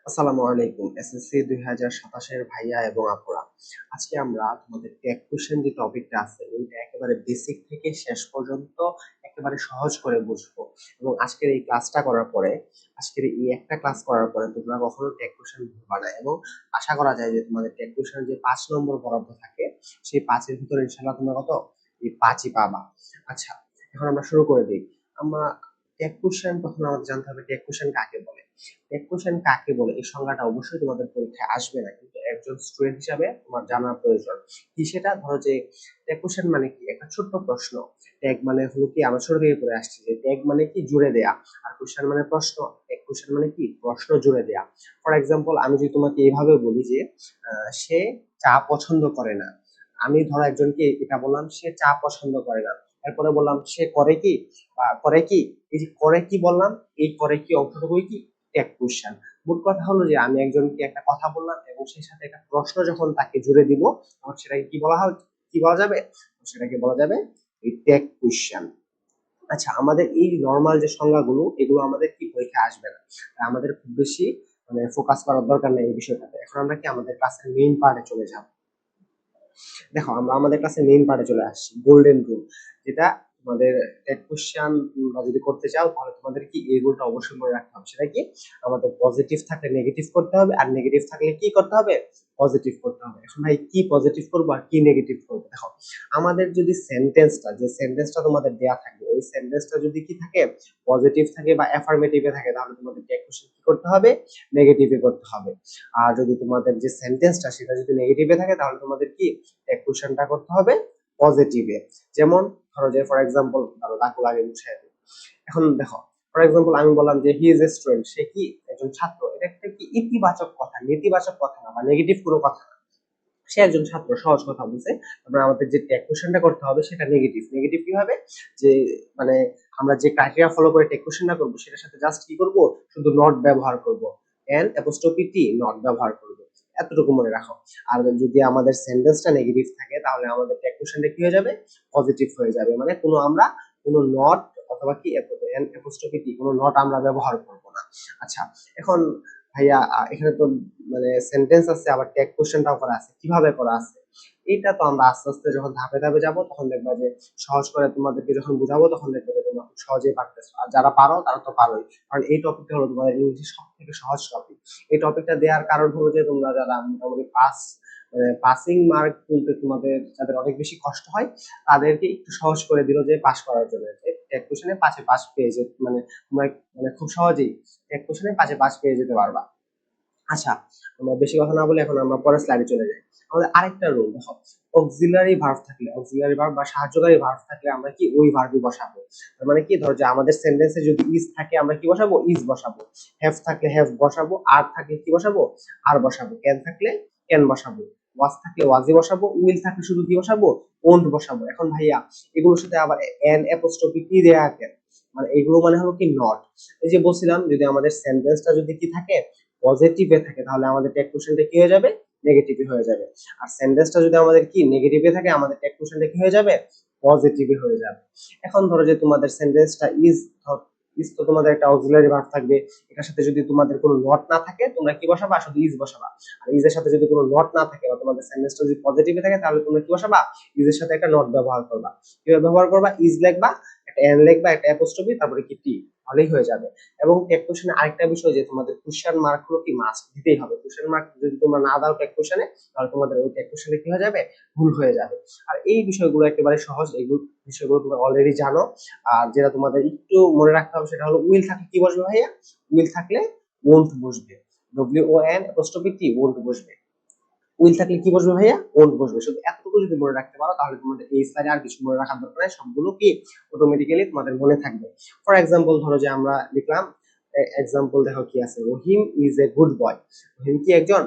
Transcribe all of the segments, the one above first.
আসসালামু আলাইকুম। এসএসসি 2027 এর ভাইয়া এবং আপুরা, আজকে আমরা তোমাদের টেক কোশ্চেন যে টপিকটা আছে ওইটা একেবারে বেসিক থেকে শেষ পর্যন্ত একেবারে সহজ করে বুঝবো। এবং আজকের এই ক্লাসটা করার পরে, আজকের এই একটা ক্লাস করার পরে তোমরা কখনো টেক কোশ্চেন ভুলবা না। এবং আশা করা যায় যে তোমাদের টেক কোশ্চেন যে 5 নম্বর বরাদ্দ থাকে সেই 5 এর ভিতরে ইনশাআল্লাহ তোমরা কত এই 5ই পাবা। আচ্ছা, এখন আমরা শুরু করে দিই। আমরা টেক কোশ্চেন, তখন আমাদের জানতে হবে টেক কোশ্চেন কাকে বলে। টেক কোশ্চেন কাকে বলে এই সংজ্ঞাটা অবশ্যই তোমাদের পরীক্ষায় আসবে না, কিন্তু একজন স্টুডেন্ট হিসাবে তোমার জানার প্রয়োজন। কি সেটা? ধরো যে টেক কোশ্চেন মানে কি, একটা ছোট্ট প্রশ্ন। ট্যাগ মানে হলো কি, আমরা ছোট থেকে পড়ে আসছি যে ট্যাগ মানে কি জুড়ে দেয়া, আর কোশ্চেন মানে প্রশ্ন। টেক কোশ্চেন মানে কি প্রশ্ন জুড়ে দেয়া। ফর এক্সাম্পল, আমি যদি তোমাকে এইভাবে বলি যে সে চা পছন্দ করে না, আমি ধরো একজনকে এটা বললাম সে চা পছন্দ করে না, এরপরে বললাম সে করে কি বা করে কি। এই যে করে কি বললাম, এই করে কি অংশটুকুই কি টেক কোশ্চেন। মোট কথা হলো যে আমি একজনকে একটা কথা বললাম এবং সেই সাথে একটা প্রশ্ন যখন তাকে জুড়ে দিব, তখন সেটাকে কি বলা হয়, কি বলা যাবে, সেটাকে বলা যাবে এই টেক কোশ্চেন। আচ্ছা, আমাদের এই নর্মাল যে সংজ্ঞাগুলো এগুলো আমাদের কি পরীক্ষা আসবে না, তাই আমাদের খুব বেশি মানে ফোকাস করার দরকার নেই এই বিষয়টাতে। এখন আমরা কি আমাদের ক্লাসের মেইন পার্টে চলে যাব। দেখো, আমরা আমাদের ক্লাসের মেইন পার্টে চলে আসছি, গোল্ডেন রুল। যেটা তোমাদের টেট কোশ্চেন যদি করতে চাও তাহলে তোমাদের কি এই রুলটা অবশ্যই মনে রাখতে হবে। সেটা কি, আমাদের পজিটিভ থাকলে নেগেটিভ করতে হবে, আর নেগেটিভ থাকলে কি করতে হবে, পজিটিভ করতে হবে। এখন ভাই কি পজিটিভ করবো আর কি নেগেটিভ করবো? দেখো, আমাদের যদি সেন্টেন্সটা, যে সেন্টেন্সটা তোমাদের দেয়া থাকবে, ওই সেন্টেন্সটা যদি কি থাকে, পজিটিভ থাকে বা অ্যাফার্মেটিভে থাকে, তাহলে তোমাদের টেট কোশ্চেন কি করতে হবে, নেগেটিভে করতে হবে। আর যদি তোমাদের যে সেন্টেন্সটা সেটা যদি নেগেটিভে থাকে, তাহলে তোমাদের কি কোশ্চেনটা করতে হবে পজিটিভে। যেমন ধরো যে ফর এক্সাম্পল, ধরো লাখো লাগে বুঝে। এখন দেখো, ফর এক্সাম্পল আমি বললাম যে হি ইজ এ স্টুডেন্ট, সে কি একজন ছাত্র। এটা একটা কি ইতিবাচক কথা, নেতিবাচক কথা না বা নেগেটিভ কোনো কথা না। সে একজন ছাত্র, সহজ কথা বলছে। তারপরে আমাদের যে টেক কোশ্চেনটা করতে হবে সেটা নেগেটিভ। নেগেটিভ কি হবে, যে মানে আমরা যে ক্রাইটেরিয়া ফলো করে টেক কোশ্চেনটা করব সেটার সাথে জাস্ট কি করব, শুধু নট ব্যবহার করব, এন অ্যাপোস্ট্রফি টি, নট ব্যবহার করব। এতটুকু মনে রাখো। আর যদি আমাদের সেন্টেন্সটা নেগেটিভ থাকে তাহলে আমাদের টেক কোশ্চেনটা কি হয়ে যাবে, পজিটিভ হয়ে যাবে। মানে কোনো নট অথবা কি এন অ্যাপোস্ট্রফি টি, কোনো নট আমরা ব্যবহার করব না। আচ্ছা, এখন ভাইয়া এখানে তো মানে সেন্টেন্স আছে, আবার টেক কোশ্চেনটাও করা আছে, কিভাবে করা আছে এটা তো আমরা আস্তে আস্তে যখন ধাপে ধাপে যাব তখন দেখবা যে সহজ করে তোমাদেরকে যখন বুঝাবো তখন দেখবে যে তোমরা খুব সহজেই পারতেছো। আর যারা পারো তারা তো পারোই, কারণ এই টপিকটা হলো তোমাদের ইংলিশের সব থেকে সহজ টপিক। এই টপিকটা দেওয়ার কারণ হলো যে তোমরা যারা মোটামুটি পাসিং মার্ক তুলতে তোমাদের যাদের অনেক বেশি কষ্ট হয়, তাদেরকে একটু সহজ করে দিল যে পাস করার জন্য। টেক কোশ্চেনে পাশে পাস পেয়ে যেতে মানে তোমরা মানে খুব সহজেই টেক কোশ্চেনে পাশে পাস পেয়ে যেতে পারবা। আচ্ছা, আমরা বেশি কথা না বলে এখন আমরা পরের স্লাইডে চলে যাই। আমাদের আরেকটা রুল দেখো, অক্সিলারি ভার্ব থাকলে, অক্সিলারি ভার্ব বা সাহায্যকারী ভার্ব থাকলে আমরা কি ওই ভার্বই বসাবো। তার মানে কি, ধর যে আমাদের সেন্টেন্সে যদি ইজ থাকে আমরা কি বসাবো, ইজ বসাবো। হ্যাভ থাকলে হ্যাভ বসাবো, আর থাকলে কি বসাবো, আর বসাবো। ক্যান থাকলে ক্যান বসাবো, ওয়াজ থাকলে ওয়াজই বসাবো, উইল থাকলে শুধু কি বসাবো, ওন্ট বসাবো। এখন ভাইয়া এগুলোর সাথে আবার এন অ্যাপোস্ট্রফি কি দেয়া কেন, মানে এগুলো মানে হলো কি নট। এই যে বলছিলাম, যদি আমাদের সেন্টেন্সটা যদি কি থাকে, পজিটিভে থাকে, তাহলে আমাদের টেক কোশ্চেনটা কি হয়ে যাবে, নেগেটিভে হয়ে যাবে। আর সেন্টেন্সটা যদি আমাদের কি নেগেটিভে থাকে, আমাদের টেক কোশ্চেনটা কি হয়ে যাবে, পজিটিভে হয়ে যাবে। এখন ধরো যে তোমাদের সেন্টেন্সটা ইজ, ইজ তো তোমাদের একটা অক্সিলারি ভার্ব থাকবে, এটার সাথে যদি তোমাদের কোনো নট না থাকে তোমরা কি বসাবা, শুধু ইজ বসাবা। আর ইজের সাথে যদি কোনো নট না থাকে বা তোমাদের সেন্টেন্সটা যদি পজিটিভে থাকে তাহলে তোমরা কি বসাবা, ইজের সাথে একটা নট ব্যবহার করবা। কিভাবে ব্যবহার করবা, ইজ লিখবা, একটা এন লিখবা, একটা অ্যাপোস্ট্রফি, তারপরে কি টি, তাহলেই হয়ে যাবে। এবং টেক কোশ্চেনে আরেকটা বিষয় যে তোমাদের কোশ্চেন মার্ক গুলো কি মাস্ট দিতেই হবে। কোশ্চেন মার্ক যদি তোমরা না দাও টেক কোশ্চেনে, তাহলে তোমাদের ওই টেক কোশ্চেনে কি হয়ে যাবে, ভুল হয়ে যাবে। আর এই বিষয়গুলো একেবারে সহজ, এইগুলো বিষয়গুলো তোমরা অলরেডি জানো। আর যেটা তোমাদের একটু মনে রাখতে হবে সেটা হলো উইল থাকলে কি বসবে ভাইয়া, উইল থাকলে ওন্ট বসবে, W O N apostrophe T, won't বসবে। উইল থাকলে কি বসবে ভাইয়া, ওন্ট বসবে। শুধু এতটুকু যদি মনে রাখতে পারো তাহলে তোমাদের এই স্লাইডে আর কিছু মনে রাখার দরকার নাই, সবগুলো কি অটোমেটিক্যালি তোমাদের মনে থাকবে। ফর এক্সাম্পল ধরো যে আমরা লিখলাম, এক্সাম্পল দেখো কি আছে, রহিম ইজ এ গুড বয়, রহিম কি একজন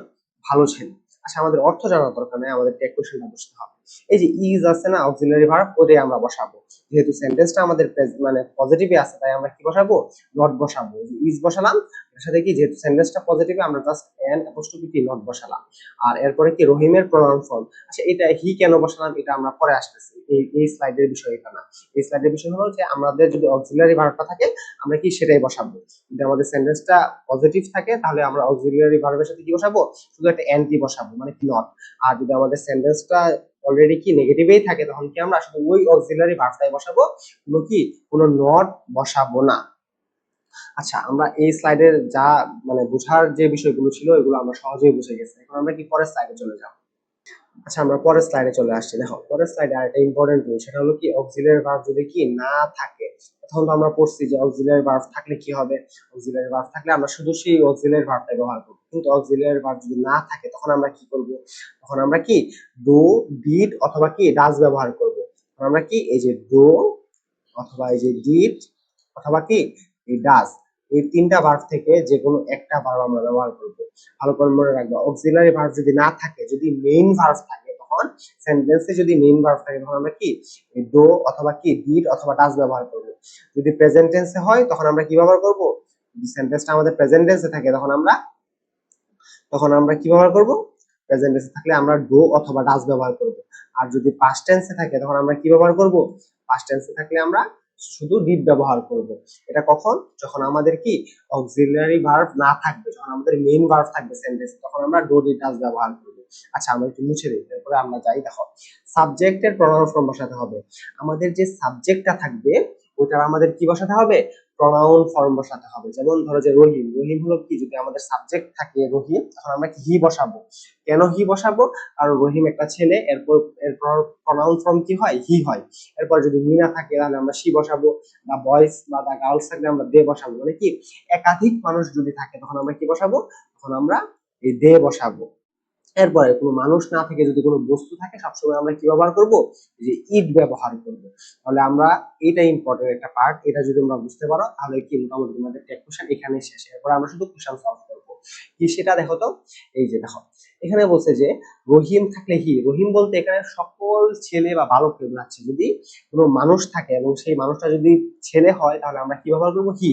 ভালো ছেলে। আচ্ছা, আমাদের অর্থ জানার দরকার নেই, আমাদের টেক কোশ্চেনটা বসতে হবে। এই যে ইজ আছে না অক্সিলারি ভার্ব, ওটাই আমরা বসাবো। যেহেতু সেন্টেন্সটা আমাদের মানে পজিটিভে আছে তাই আমরা কি বসাবো, নট বসাবো। ইজ বসালাম, সাথে কি যেহেতু সেন্টেন্সটা পজিটিভ আমরা just N apostrophe T not বসালাম। আর এরপরে কি রহিমের প্রোনাউন ফর্ম। আচ্ছা এটা হি কেন বসালাম এটা আমরা পরে আসতেছি, এই স্লাইডের বিষয় এটা না। এই স্লাইডের বিষয় হলো যে আমাদের যদি অক্সিলারি ভার্বটা থাকে আমরা কি সেটাই বসাবো। যদি আমাদের সেন্টেন্সটা পজিটিভ থাকে তাহলে আমরা অক্সিলারি ভার্বের সাথে কি বসাবো, শুধু একটা এন টি বসাবো মানে কি নট। আর যদি আমাদের সেন্টেন্সটা অলরেডি কি নেগেটিভেই থাকে তখন কি আমরা শুধু ওই অক্সিলারি ভার্বটাই বসাবো, কোনো নট বসাবো না। আচ্ছা আমরা এই স্লাইডের যা মানে বোঝার যে বিষয়গুলো ছিল এগুলো আমরা সহজেই বুঝে গেছি। এখন আমরা কি পরের স্লাইডে চলে যাব। আচ্ছা আমরা পরের স্লাইডে চলে আসছি। দেখো পরের স্লাইডে আরেকটা ইম্পর্টেন্ট জিনিস, সেটা হলো কি অক্সিলারি ভার্ব যদি কি না থাকে, তখন তো আমরা পড়ছি যে অক্সিলারি ভার্ব থাকলে কি হবে। অক্সিলারি ভার্ব থাকলে আমরা শুধু সেই অক্সিলারি ভার্বটাই ব্যবহার করব, কিন্তু অক্সিলারি ভার্ব যদি না থাকে তখন আমরা কি করব, তখন আমরা কি ডু, ডিড অথবা কি ডাজ ব্যবহার করব। তখন আমরা কি এই যে ডু অথবা এই যে ডিড অথবা কি এই ডাজ, এই তিনটা ভার্ব থেকে যে কোনো একটা ভার্ব আমরা ব্যবহার করব। ভালো করে মনে রাখবো অক্সিলারি ভার্ব যদি না থাকে, যদি মেইন ভার্ব থাকে, তখন সেন্টেন্সে যদি মেইন ভার্ব থাকে তখন আমরা কি ডু অথবা কি ডিড অথবা ডাজ ব্যবহার করব। যদি প্রেজেন্ট টেন্সে হয় তখন আমরা কি ব্যবহার করব, যদি সেন্টেন্সটা আমাদের প্রেজেন্ট টেন্সে থাকে তখন আমরা কি ব্যবহার করব, প্রেজেন্ট টেন্সে থাকলে আমরা ডু অথবা ডাজ ব্যবহার করব। আর যদি পাস্ট টেন্সে থাকে তখন আমরা কি ব্যবহার করব, পাস্ট টেন্সে থাকলে আমরা শুধু ডিড ব্যবহার করব। এটা কখন, যখন আমাদের কি অক্সিলারি ভার্ব না থাকবে, যখন আমাদের মেইন ভার্ব থাকবে সেন্টেন্সে তখন আমরা ডু ডিড ডাজ ব্যবহার করব। আচ্ছা আমরা একটু মুছে দিই, তারপরে আমরা যাই। দেখো সাবজেক্টের প্রনাউন ফর্ম বসাতে হবে। আমাদের যে সাবজেক্টটা থাকবে ওটার আমাদের কি বসাতে হবে, প্রনাউন ফর্ম বসাতে হবে। যেমন ধরো যে রহিম, রহিম হলো কি, যদি আমাদের সাবজেক্ট থাকে রহিম তখন আমরা কি হি বসাবো। কেন হি বসাবো, কারণ রহিম একটা ছেলে, এরপর প্রনাউন ফর্ম কি হয়, হি হয়। এরপর যদি মিনা থাকে তাহলে আমরা সি বসাবো, দা বয়েজ বা দা গার্লস থাকলে আমরা দে বসাবো। মানে কি একাধিক মানুষ যদি থাকে তখন আমরা কি বসাবো, তখন আমরা এই দে বসাবো। এরপরে কোনো মানুষ না থেকে যদি কোনো বস্তু থাকে সবসময় আমরা কি ব্যবহার করব, যে ইট ব্যবহার করব। তাহলে আমরা এটা ইম্পর্টেন্ট একটা পার্ট, এটা যদি আমরা বুঝতে পারো তাহলে কি মোটামুটি তোমাদের টেক কোশ্চেন এখানে শেষ। এরপর আমরা শুধু কোশ্চেন সলভ করব। কি সেটা দেখো তো, এই যে দেখো এখানে বলছে যে রহিম থাকলে হি, রহিম বলতে এখানে সকল ছেলে বা বালককে বোঝাচ্ছে। যদি কোনো মানুষ থাকে এবং সেই মানুষটা যদি ছেলে হয় তাহলে আমরা কি ব্যবহার করব, হি।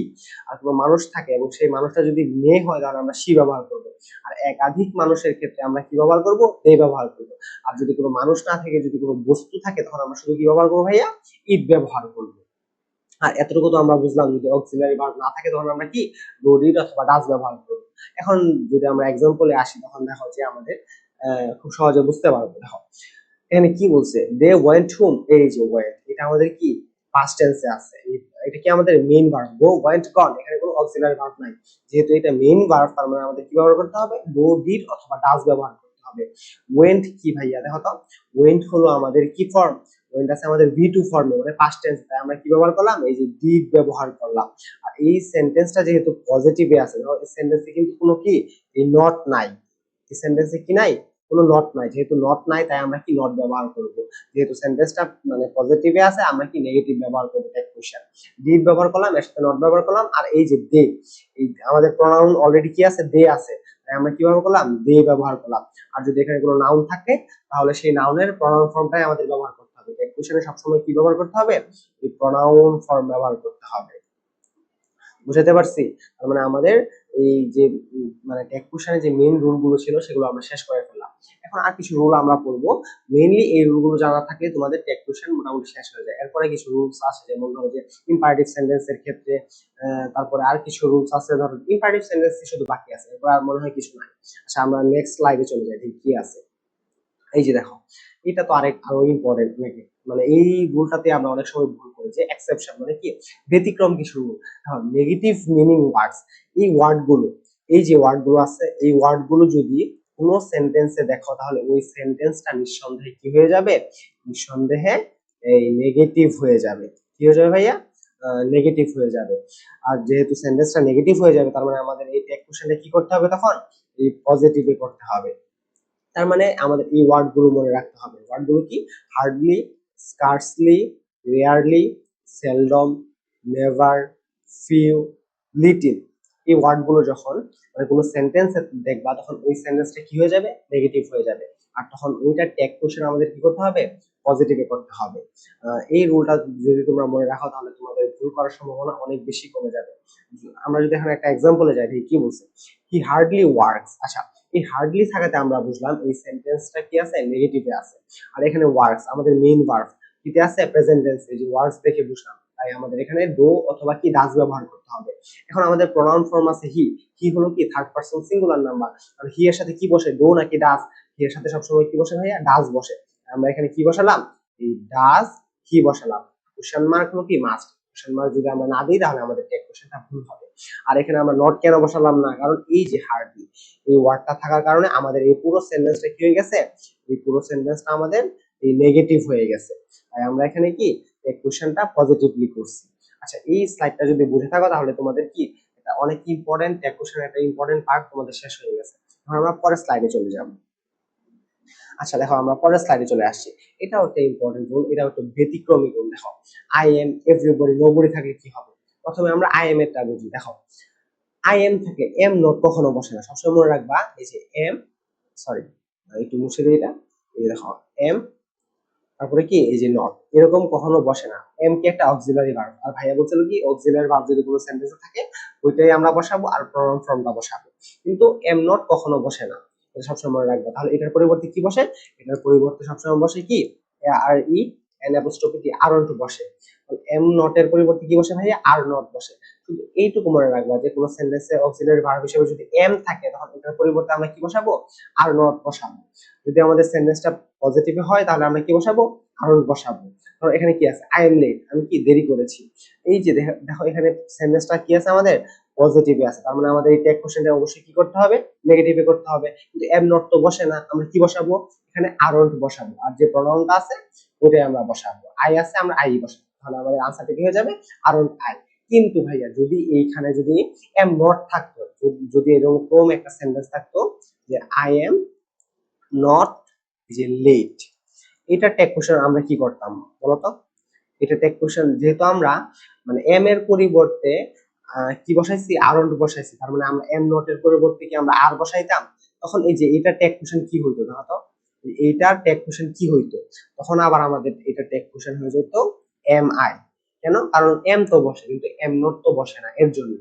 আর কোনো মানুষ থাকে এবং সেই মানুষটা যদি মেয়ে হয় তাহলে আমরা সি ব্যবহার করব। আর একাধিক মানুষের ক্ষেত্রে আমরা কি ব্যবহার করব, দে ব্যবহার করব। আর যদি কোনো মানুষ না থাকে, যদি কোনো বস্তু থাকে তখন আমরা শুধু কি ব্যবহার করবো ভাইয়া, ইট ব্যবহার করব। আর এতটুকু তো আমরা বুঝলাম, যদি অক্সিলারি ভার্ব না থাকে তখন আমরা কি ডু ডিড অথবা ডাজ ব্যবহার করব। এখন যদি আমরা এক্সাম্পলে আসি তখন দেখো যে আমাদের খুব সহজে বুঝতে পারবো। দেখো এখানে কি বলছে, দে ওয়েন্ট হোম, এই যে ওয়েন্ট এটা আমাদের কি পাস্ট টেন্সে আছে। এটা কি আমাদের মেইন ভার্ব, গো ওয়েন্ট গন, এখানে কোনো অক্সিলারি ভার্ব নাই। যেহেতু এটা মেইন ভার্ব তার মানে আমাদের কি ব্যবহার করতে হবে, ডু ডিড অথবা ডাজ ব্যবহার করতে হবে। ওয়েন্ট কি ভাইয়া, দেখো তো ওয়েন্ট হলো আমাদের কি ফর্ম, ওয়েন্ট আছে আমাদের ভি টু ফর্মে মানে পাস্ট টেন্স, তাই আমরা কি ব্যবহার করলাম, এই যে ডিড ব্যবহার করলাম। আর এই সেন্টেন্সটা যেহেতু পজিটিভে আছে, ধরো এই সেন্টেন্সে কিন্তু কোনো কি এই নট নাই, এই সেন্টেন্সে কি নাই, কোনো নট নাই। যেহেতু নট নাই তাই আমরা কি নট ব্যবহার করব। যেহেতু সেন্টেন্সটা মানে পজিটিভে আছে আমরা কি নেগেটিভ ব্যবহার করব। টেক কোশ্চেন ডিড ব্যবহার করলাম, এর সাথে নট ব্যবহার করলাম। আর এই যে দে, এই আমাদের প্রনাউন অলরেডি কি আছে, দে আছে, তাই আমরা কি ব্যবহার করলাম, দে ব্যবহার করলাম। আর যদি এখানে কোনো নাউন থাকে তাহলে সেই নাউনের প্রনাউন ফর্মটাই আমাদের ব্যবহার করতে হবে। টেক কোশ্চেনে সবসময় কি ব্যবহার করতে হবে, এই প্রনাউন ফর্ম ব্যবহার করতে হবে। বুঝাতে পারছি। তার মানে আমাদের এই যে মানে টেক কোশ্চেনে যে মেইন রুল গুলো ছিল সেগুলো আমরা শেষ করে ফেললাম। এখন আর কিছু রুল আমরা পড়বো। মেইনলি এই রুল গুলো জানা থাকলে তোমাদের টেক কোশ্চেন মোটামুটি শেষ হয়ে যায়। এরপরে কিছু রুলস আছে, যেমন ধরো যে ইম্পারেটিভ সেন্টেন্সের ক্ষেত্রে তারপরে আর কিছু রুলস আছে। ধরো ইম্পারেটিভ সেন্টেন্স শুধু বাকি আছে, এরপর আর মনে হয় কিছু নাই। আচ্ছা আমরা নেক্সট স্লাইডে চলে যাই, দেখি কি আছে। এই যে দেখো এটা তো আরো ইম্পর্টেন্ট নাকি, মানে এই রুলটাতে আমরা অনেক সময় ভুল করি, যে এক্সেপশন মানে কি ব্যতিক্রম কিছু রুল। নেগেটিভ মিনিং ওয়ার্ডস, এই ওয়ার্ড গুলো, এই যে ওয়ার্ড গুলো আছে এই ওয়ার্ড গুলো যদি কোনো সেন্টেন্সে দেখো তাহলে ওই সেন্টেন্সটা নিঃসন্দেহে কি হয়ে যাবে, নিঃসন্দেহে এই নেগেটিভ হয়ে যাবে। কি হয়ে যাবে ভাইয়া, নেগেটিভ হয়ে যাবে। আর যেহেতু সেন্টেন্সটা নেগেটিভ হয়ে যাবে তার মানে আমাদের এই টেক কোশ্চেনটা কি করতে হবে, তখন এই পজিটিভে করতে হবে। তার মানে আমাদের এই ওয়ার্ড গুলো মনে রাখতে হবে। ওয়ার্ড গুলো কি, hardly, scarcely, rarely, seldom, never, few, little. এই ওয়ার্ড গুলো যখন মানে কোনো সেন্টেন্সে দেখবা তখন ওই সেন্টেন্সটা কি হয়ে যাবে, নেগেটিভ হয়ে যাবে। আর তখন ওইটা ট্যাগ কোশ্চেন আমাদের কি করতে হবে, পজিটিভে করতে হবে। এই রুলটা যদি তোমরা মনে রাখো তাহলে তোমাদের ভুল করার সম্ভাবনা অনেক বেশি কমে যাবে। আমরা যদি এখন একটা এক্সাম্পলে যাই, কি বলছে, হি হার্ডলি ওয়ার্কস। আচ্ছা, এই হার্ডলি থাকাতে আমরা বুঝলাম এই সেন্টেন্সটা কি আছে, নেগেটিভে আছে। আর এখানে ওয়ার্কস আমাদের মেইন ভার্ব, কিতে আছে, প্রেজেন্ট টেন্স, এই যে ওয়ার্কস দেখে বুঝলাম। তাই আমাদের এখানে ডো অথবা কি ডাজ ব্যবহার করতে হবে। এখন আমাদের প্রোনাউন ফর্ম আছে হি, হি হলো কি থার্ড পারসন সিঙ্গুলার নাম্বার, আর হি এর সাথে কি বসে, ডো নাকি ডাজ, হি এর সাথে সবসময় কি বসে ভাইয়া, ডাজ বসে। আমরা এখানে কি বসালাম, এই ডাজ হি বসালাম। কোশ্চেন মার্ক হলো কি মাস্ট, কোশ্চেন মার্ক যদি আমরা না দিই তাহলে আমাদের টেক কোশ্চেনটা ভুল হবে। আর এখানে আমরা নট কেন বসালাম না, কারণ এই যে হার্ডলি এই ওয়ার্ডটা থাকার কারণে আমাদের এই পুরো সেন্টেন্সটা কি হয়ে গেছে, এই পুরো সেন্টেন্সটা আমাদের এই নেগেটিভ হয়ে গেছে। তাই আমরা এখানে কি টেক কোশ্চেনটা পজিটিভলি করছি। আচ্ছা, এই স্লাইডটা যদি বুঝে থাকো তাহলে তোমাদের কি এটা অনেক ইম্পর্টেন্ট, টেক কোশ্চেন একটা ইম্পর্টেন্ট পার্ট তোমাদের শেষ হয়ে গেছে। এখন আমরা পরের স্লাইডে চলে যাব। আচ্ছা দেখো, আমরা পরের স্লাইডে চলে আসছি। এটাও একটা ইম্পর্টেন্ট রুল, এটাও একটা ব্যতিক্রমী রুল। দেখো, আই এম, এভরিবডি, নোবডি থাকলে কি হবে। প্রথমে আমরা আই এম এরটা বুঝি। দেখো, আই এম থাকলে এম নট কখনো বসে না, সবসময় মনে রাখবা। এই যে এম, সরি একটু মুছে দিই এটা, এই যে দেখো এম, তারপরে কি এই যে নট, এরকম কখনো বসে না। এম কি একটা অক্সিলারি ভার্ব, আর ভাইয়া বলছিল কি অক্সিলারি ভার্ব যদি কোনো সেন্টেন্সে থাকে ওইটাই আমরা বসাবো আর প্রনাউন ফর্মটা বসাবো, কিন্তু এম নট কখনো বসে না, এটা সবসময় মনে রাখবো। তাহলে এটার পরিবর্তে কি বসে, এটার পরিবর্তে সবসময় বসে কি, আর ই এন অ্যাপোস্ট্রফি টি আর টু বসে। এম নট এর পরিবর্তে কি বসে ভাইয়া, আর নট বসে। শুধু এইটুকু মনে রাখবা যে কোনো সেন্টেন্সে অক্সিলারি ভার্ব হিসেবে যদি এম থাকে তখন এটার পরিবর্তে আমরা কি বসাবো, আর নট বসাবো। যদি আমাদের সেন্টেন্সটা পজিটিভে হয় তাহলে আমরা কি বসাবো, কারণ বসাবো। ধরো এখানে কি আছে, আই এম লেট, আমি কি দেরি করেছি। এই যে দেখো এখানে সেন্টেন্সটা কি আছে আমাদের, পজিটিভে আছে, তার মানে আমাদের এই টেক কোশ্চেনটা অবশ্যই কি করতে হবে, নেগেটিভে করতে হবে। কিন্তু এম নট তো বসে না, আমরা কি বসাবো, এখানে আরন্ট বসাবো, আর যে প্রনাউনটা আছে ওটাই আমরা বসাবো। আই আছে, আমরা আই বসাবো, তাহলে আমাদের আনসারটা কি হয়ে যাবে, আরন্ট আই। কিন্তু ভাইয়া যদি এইখানে যদি এম নট থাকতো, যদি এরকম একটা সেন্টেন্স থাকতো যে আই এম নট যে লেট, এটা টেক কোশ্চেন আমরা কি করতাম বলতো। এটা টেক কোশ্চেন যেহেতু আমরা মানে এম এর পরিবর্তে কি বসাইছি, আরন্ট বসাইছি, তার মানে আমরা এম নট এর পরিবর্তে কি আমরা আর বসাইতাম, তখন এই যে এটা টেক কোশ্চেন কি হইতো দেখো, এইটার টেক কোশ্চেন কি হইতো, তখন আবার আমাদের এটা টেক কোশ্চেন হয়ে যেত এম আই। কেন, কারণ এম তো বসে কিন্তু এম নট তো বসে না, এর জন্য।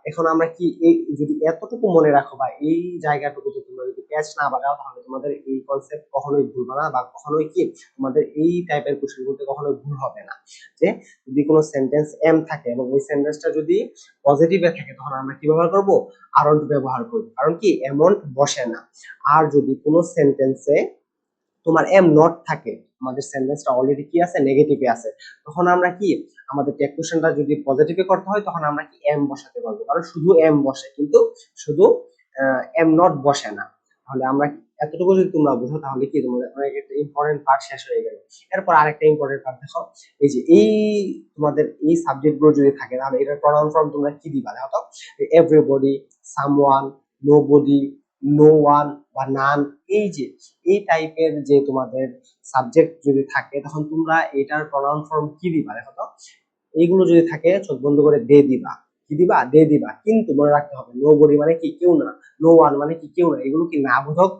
এখন আমরা কি এই যদি এতটুকু মনে রাখো বা এই জায়গাটুকু তোমরা যদি ক্যাচ না বাজাও তাহলে তোমাদের এই কনসেপ্ট কখনোই ভুলবে না, বা কখনোই কি তোমাদের এই টাইপের কোশ্চেন করতে কখনোই ভুল হবে না। যে যদি কোনো সেন্টেন্স এম থাকে এবং ওই সেন্টেন্সটা যদি পজিটিভে থাকে তখন আমরা কি ব্যবহার করব, আরন্ট ব্যবহার করব, কারণ কি এমন্ট বসে না। আর যদি কোনো সেন্টেন্সে তোমার এম নট থাকে, আমাদের সেন্টেন্সটা অলরেডি কি আছে, নেগেটিভে আছে, তখন আমরা কি আমাদের টেক কোশ্চেনটা যদি পজিটিভে করতে হয় তখন আমরা কি এম বসাতে পারবো, কারণ শুধু এম বসে কিন্তু শুধু এম নট বসে না। তাহলে আমরা এতটুকু যদি তোমরা বুঝো তাহলে কি তোমাদের অনেক একটা ইম্পর্টেন্ট পার্ট শেষ হয়ে গেল। এরপর আরেকটা ইম্পর্টেন্ট পার্ট দেখো, এই যে এই তোমাদের এই সাবজেক্ট গুলো যদি থাকে তাহলে এটার প্রনাউন ফর্ম তোমরা কি দিবা দেখো তো, everybody, someone, nobody, no one বা নান, এই যে এই টাইপের যে তোমাদের সাবজেক্ট যদি থাকে তখন তোমরা এটার প্রনাউন ফর্ম কি দিবা দেখো তো। এইগুলো যদি থাকে চোখ বন্ধ করে দে দিবা, কি দিবা, দে দিবা। কিন্তু মনে রাখতে হবে নো বডি মানে কি কেউ না, নো ওয়ান মানে কি কেউ না, এগুলো কি না বোধক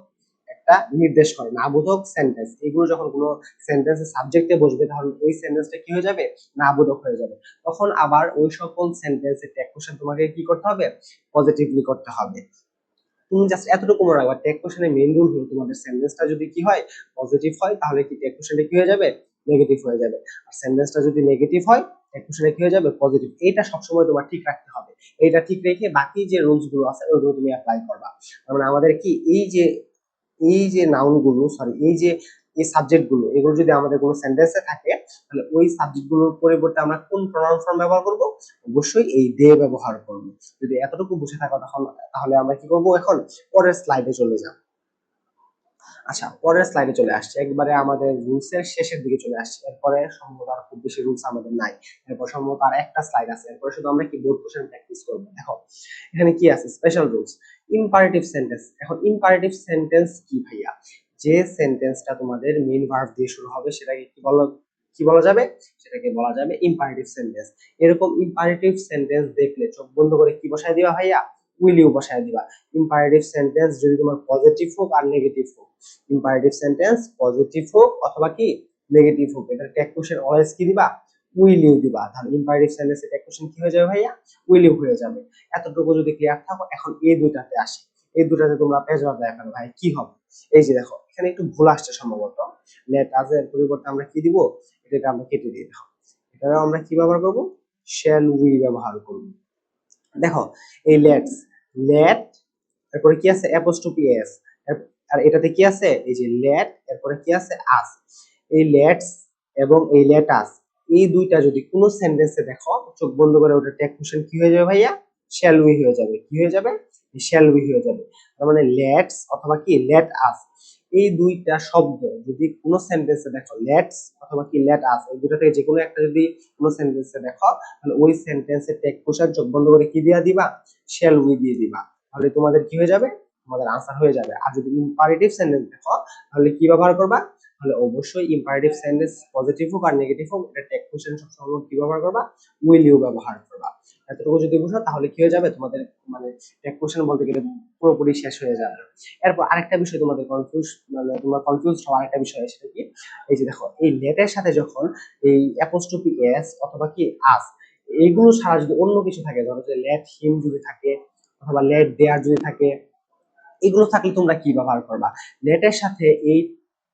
একটা নির্দেশ করে, না বোধক সেন্টেন্স। এগুলো যখন কোনো সেন্টেন্সের সাবজেক্টে বসবে তখন ওই সেন্টেন্সটা কি হয়ে যাবে, না বোধক হয়ে যাবে। তখন আবার ওই সকল সেন্টেন্সের টেক কোশ্চেন তোমাকে কি করতে হবে, পজিটিভলি করতে হবে। তুমি জাস্ট এতটুকু মনে রাখবা, টেক কোশ্চেনের মেইন রুল হলো তোমাদের সেন্টেন্সটা যদি কি হয়, পজিটিভ হয় তাহলে কি টেক কোশ্চেনটা কি হয়ে যাবে, নেগেটিভ হয়ে যাবে। আর সেন্টেন্সটা যদি নেগেটিভ হয় টেক কোশ্চেনে কি হয়ে যাবে, পজিটিভ। এটা সবসময় তোমার ঠিক রাখতে হবে। এটা ঠিক রেখে বাকি যে রুলস গুলো আছে ওইগুলো তুমি অ্যাপ্লাই করবা। তার মানে আমাদের কি এই যে নাউন গুলো, সরি এই সাবজেক্ট গুলো, এগুলো যদি আমাদের কোনো সেন্টেন্সে থাকে তাহলে ওই সাবজেক্ট গুলোর পরিবর্তে আমরা কোন প্রনাউন ফর্ম ব্যবহার করব, অবশ্যই এই দে ব্যবহার করব। যদি এতটুকু বুঝে থাকো তখন তাহলে আমরা কি করব, এখন পরের স্লাইডে চলে যাব। আচ্ছা, পরের স্লাইডে চলে আসছে, একবারে আমাদের রুলস এর শেষের দিকে চলে আসছে। এরপরে সম্ভবত আর খুব বেশি রুলস আমাদের নাই। এরপর সম্ভবত আর একটা স্লাইড আছে, এরপরে শুধু আমরা কি বোর্ড কোশ্চেন প্র্যাকটিস করব। দেখো এখানে কি আছে, স্পেশাল রুলস, ইম্পারেটিভ সেন্টেন্স। এখন ইম্পারেটিভ সেন্টেন্স কি ভাইয়া, যে সেন্টেন্সটা তোমাদের মেইন ভার্ব দিয়ে শুরু হবে সেটাকে কি বলা যাবে, সেটাকে বলা যাবে ইম্পারেটিভ সেন্টেন্স। এরকম ইম্পারেটিভ সেন্টেন্স দেখলে চোখ বন্ধ করে কি বসায় দিবা ভাইয়া, উইল ইউ বসায় দিবা। ইম্পারেটিভ সেন্টেন্স যদি তোমার পজিটিভ হোক আর নেগেটিভ হোক, ইম্পারেটিভ সেন্টেন্স পজিটিভ হোক অথবা কি নেগেটিভ হোক, এটা ট্যাগ কোশ্চেন অলওয়েজ কি দিবা, উইল ইউ দিবা। তাহলে ইম্পারেটিভ সেন্টেন্সে ট্যাগ কোশ্চেন কি হয়ে যাবে ভাইয়া, উইল ইউ হয়ে যাবে। এতটুকু যদি ক্লিয়ার থাকো, এখন এই দুইটাতে আসি। এই দুটাতে তোমরা পেজবার দেখানো ভাই কি হবে। এই যে দেখো এখানে একটু ভুল আসছে সম্ভবত, লেট আজ এর পরিবর্তে আমরা কি দিব, এটা আমরা কেটে দিয়ে দেখো, এটা আমরা কি ব্যবহার করব, শ্যাল উই ব্যবহার করব। দেখো এই লেটস, লেট তারপরে কি আছে অ্যাপোস্ট্রোফি এস, আর এটাতে কি আছে, এই যে লেট এরপরে কি আছে আস। এই লেটস এবং এই লেটাস, এই দুইটা যদি কোনো সেন্টেন্সে দেখো, চোখ বন্ধ করে ওটা ট্যাগ কোশ্চেন কি হয়ে যাবে ভাইয়া, শ্যাল উই হয়ে যাবে। কি হয়ে যাবে, শ্যাল উই হয়ে যাবে। তার মানে লেটস অথবা কি লেট আস, এই দুইটা শব্দ যদি কোনো সেন্টেন্সে দেখো, লেটস অথবা কি লেট আস, এই দুটো থেকে যে কোনো একটা যদি কোনো সেন্টেন্সে দেখো, তাহলে ওই সেন্টেন্সে ট্যাগ কোশ্চেন চোখ বন্ধ করে কি দিয়া দিবা, শ্যাল উই দিয়ে দিবা। তাহলে তোমাদের কি হয়ে যাবে, তোমাদের আনসার হয়ে যাবে। আর যদি ইম্পারেটিভ সেন্টেন্স দেখো, তাহলে কি ব্যবহার করবা, তাহলে অবশ্যই ইম্পারেটিভ সেন্টেন্স পজিটিভ হোক আর নেগেটিভ হোক, এটা ট্যাগ কোশ্চেন সবসময় কি ব্যবহার করবা, উইল ইউ ব্যবহার করবা। এতটুকু যদি বুঝো তাহলে কি হয়ে যাবে, তোমাদের মানে ট্যাগ কোশ্চেন বলতে গেলে পুরোপুরি শেষ হয়ে যাবে। এরপর আরেকটা বিষয় তোমাদের কনফিউজ, মানে তোমার কনফিউজ হওয়ার একটা বিষয়, সেটা কি, এই যে দেখো এই লেটের সাথে যখন এই অ্যাপোস্ট্রোফি এস অথবা কি আস, এইগুলো ছাড়া যদি অন্য কিছু থাকে, ধরো যে লেট হিম যদি থাকে অথবা লেট দেয়ার যদি থাকে, এগুলো থাকলে তোমরা কি ব্যবহার করবা, লেটের সাথে এই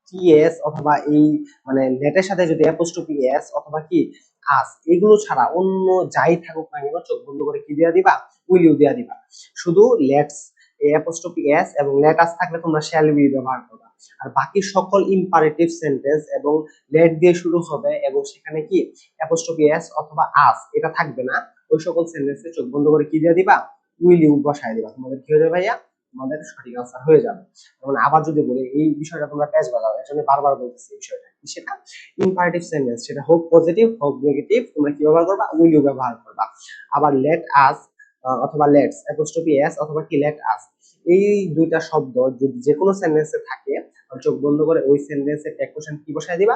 টিএস অথবা এই মানে লেটের সাথে যদি অ্যাপোস্ট্রোফি এস অথবা কি আস, এগুলো ছাড়া অন্য যাই থাকুক না কেন, চোখ বন্ধ করে কি দিয়া দিবা, উইল ইউ দিয়া দিবা। শুধু লেটস, অ্যাপোস্ট্রোফি এস এবং লেটাস থাকলে তোমরা শ্যাল উই ব্যবহার করবা। আর বাকি সকল ইম্পারেটিভ সেন্টেন্স এবং লেট দিয়ে শুরু হবে এবং সেখানে কি অ্যাপোস্ট্রোফি এস অথবা আস এটা থাকবে না, ওই সকল সেন্টেন্সে চোখ বন্ধ করে কি দিয়ে দিবা, উইল ইউ বসায় দিবা। তোমাদের কি হয়ে যাবে ভাইয়া, তোমাদের সঠিক আনসার হয়ে যাবে। যেমন আবার যদি বলি, এই বিষয়টা তোমরা প্যাচ বাজাও, এর জন্য বারবার বলতেছি এই বিষয়টা কি, সেটা ইম্পারেটিভ সেন্টেন্স, সেটা হোক পজিটিভ হোক নেগেটিভ, তোমরা কি ব্যবহার করবা, উইল ইউ ব্যবহার করবা। আবার লেট আস অথবা লেটস, অ্যাপোস্ট্রোফি এস অথবা কি লেট আস, এই দুইটা শব্দ যদি যে কোনো সেন্টেন্সে থাকে, চোখ বন্ধ করে ওই সেন্টেন্সে ট্যাগ কোশ্চেন কি বসায় দিবা,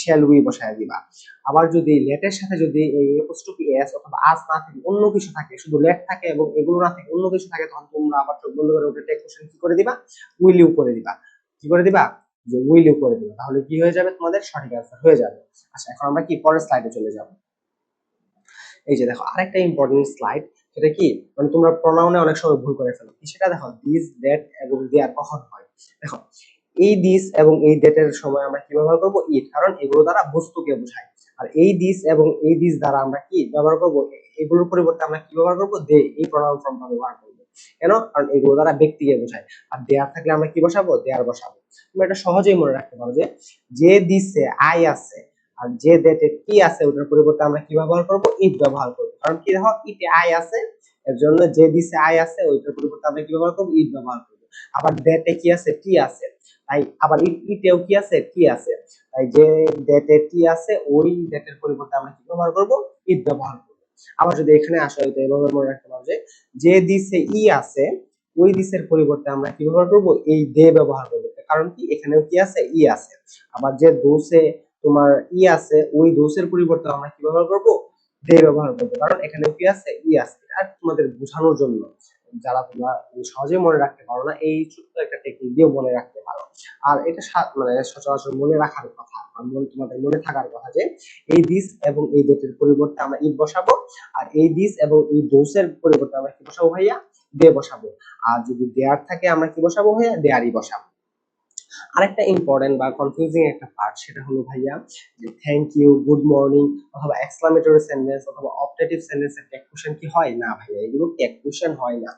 শ্যাল উই বসায় দিবা। আবার যদি লেটের সাথে যদি এই অ্যাপোস্ট্রোফি এস অথবা আস না থাকে, অন্য কিছু থাকে, শুধু লেট থাকে এবং এগুলো না থাকে, অন্য কিছু থাকে, তখন তোমরা আবার চোখ বন্ধ করে ওটা ট্যাগ কোশ্চেন কি করে দিবা, উইল ইউ করে দিবা। কি করে দিবা, যে উইল ইউ করে দিবা। তাহলে কি হয়ে যাবে, তোমাদের সঠিক আনসার হয়ে যাবে। আচ্ছা এখন আমরা কি পরের স্লাইডে চলে যাব। এই যে দেখো আরেকটা ইম্পর্টেন্ট স্লাইড, সেটা কি, মানে তোমরা প্রনাউনে অনেক সময় ভুল করে ফেলো, সেটা দেখো দিস দ্যাট এবং দেয়ার কখন হয়। দেখো এই দিস এবং এই দ্যাটের সময় আমরা কি ব্যবহার করব, ইট, কারণ এগুলো দ্বারা বস্তুকে বোঝায়। আর এই দিস এবং এই দিস দ্বারা আমরা কি ব্যবহার করব, এগুলোর পরিবর্তে আমরা কি ব্যবহার করব, দে, এই প্রনাউন ফর্মটা ব্যবহার করব। কেন, কারণ এগুলো দ্বারা ব্যক্তিকে বোঝায়। আর দেয়ার থাকলে আমরা কি বসাবো, দেয়ার বসাবো। তুমি এটা সহজেই মনে রাখতে পারো যে যে দিসে আই আছে আর যে ডেটে টি আছে, ওটার পরিবর্তে আমরা কি ব্যবহার করব, ইট ব্যবহার করব। কারণ কি দেখো ইটে আই আছে, এর জন্য যে দিছে আই আছে ওইটার পরিবর্তে আমরা কি ব্যবহার করব, ইট ব্যবহার করব। আবার ডেটে কি আছে, টি আছে, তাই আবার ইটেও কি আছে, টি আছে, তাই যে ডেটে টি আছে ওই ডেটের পরিবর্তে আমরা কি ব্যবহার করব, ইট ব্যবহার করব। আবার যদি এখানে আসো, এটা এভাবে মনে রাখতে পারো যে দিছে ই আছে, ওই দিসের পরিবর্তে আমরা কি ব্যবহার করব, এই দে ব্যবহার করব। কারণ কি এখানেও কি আছে, ই আছে। আবার যে দোষে তোমার ই আছে, ওই দোষের পরিবর্তে আমরা কি ব্যবহার করব, দে ব্যবহার করব। কারণ এখানে কি আছে, ই আছে। আর তোমাদের বোঝানোর জন্য, যারা তোমরা সহজে মনে রাখতে পারো না, এই ছোট্ট একটা টেকনিক দিয়ে মনে রাখতে পারো। আর এটা মানে সচরাচর মনে রাখার কথা, তোমাদের মনে থাকার কথা যে এই দিস এবং এই ডেটের পরিবর্তে আমরা ইট বসাবো, আর এই দিস এবং এই দোষের পরিবর্তে আমরা কি বসাবো ভাইয়া, দে বসাবো। আর যদি দেয়ার থাকে আমরা কি বসাবো ভাইয়া, দেয়ারই বসাবো। আরেকটা ইম্পর্টেন্ট বা কনফিউজিং একটা পার্ট, সেটা হলো ভাইয়া যে থ্যাংক ইউ, গুড মর্নিং অথবা এক্সক্লামেটরি সেন্টেন্স অথবা অপটেটিভ সেন্টেন্সের ট্যাগ কোশ্চেন কি হয় না ভাইয়া, এগুলো ট্যাগ কোশ্চেন হয় না।